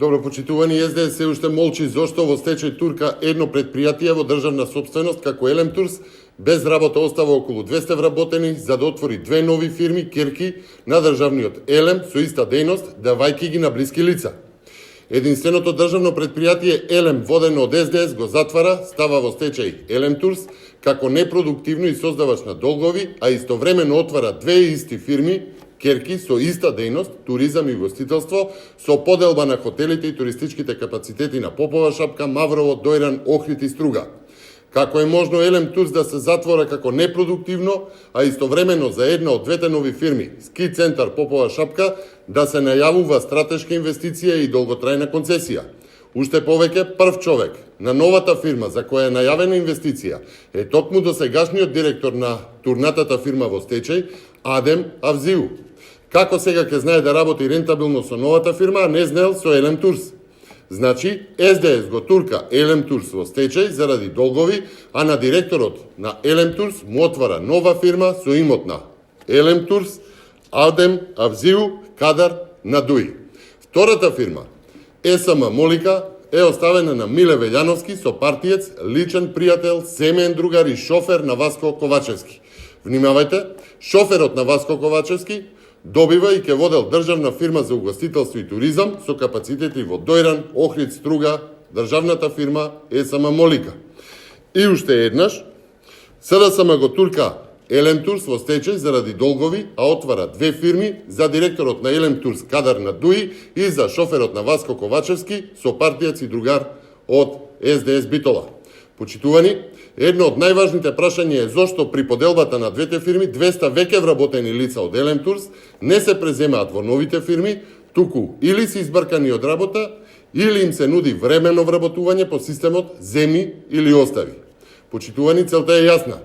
Добро, почитувани, СДС се уште молчи зошто во стечај турка едно предпријатие во државна собственост како Елем Турс без работа остава околу 200 вработени за да отвори две нови фирми керки на државниот Елем со иста дејност, давајќи ги на блиски лица. Единственото државно предпријатие Елем водено од СДС го затвара, става во стечај Елем Турс како непродуктивно и создавач на долгови, а истовремено отвара две исти фирми керки со иста дејност, туризам и гостителство, со поделба на хотелите и туристичките капацитети на Попова шапка, Маврово, Дојран, Охрид и Струга. Како е можно Елем Турс да се затвора како непродуктивно, а истовремено за една од двете нови фирми, Ски центар Попова шапка, да се најавува стратешка инвестиција и долготрајна концесија? Уште повеќе, прв човек на новата фирма за која е најавена инвестиција е токму досегашниот директор на турнатата фирма во стечај, Адем Авзиу. Како сега ќе знае да работи рентабилно со новата фирма, а не знаел со Елем Турс? Значи, СДС го турка Елем Турс во стечај заради долгови, а на директорот на Елем Турс му отвара нова фирма со имот на Елем Турс, Адем Авзиу, кадар на Дуи. Втората фирма, СМ Молика, е оставена на Миле Велјановски со партиец, личен пријател, семеен другар и шофер на Васко Ковачевски. Внимавајте, шоферот на Васко Ковачевски добива и ќе водел државна фирма за угостителство и туризам со капацитети во Дојран, Охрид, Струга, државната фирма СМ Молика. И уште еднаш, СДСМ го турка Елем Турс во стечај заради долгови, а отвара две фирми за директорот на Елем Турс кадар на Дуи и за шоферот на Васко Ковачевски со партијац и другар од СДС Битола. Почитувани, едно од најважните прашања е зошто при поделбата на двете фирми 200 веќе вработени лица од Елем Турс не се преземаат во новите фирми, туку или се избркани од работа, или им се нуди временно вработување по системот земи или остави. Почитувани, целта е јасна.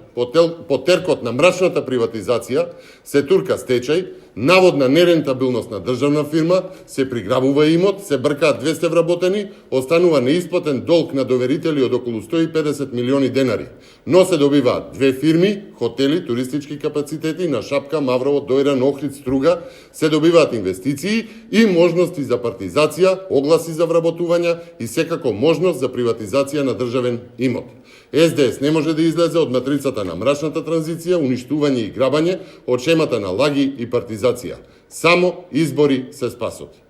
По теркот на мрачната приватизација се турка стечај, наводна нерентабилност на државна фирма, се приграбува имот, се бркаат 200 вработени, останува неисплатен долг на доверители од околу 150 милиони денари. Но се добиваат две фирми, хотели, туристички капацитети на Шапка, Маврово, Дојран, Охрид, Струга, се добиваат инвестиции и можности за партизација, огласи за вработувања и секако можност за приватизација на државен имот. СДС не може да излезе од матрицата на мрачната транзиција, уништување и грабање, од шемата на лаги и партизација. Само избори се спасот.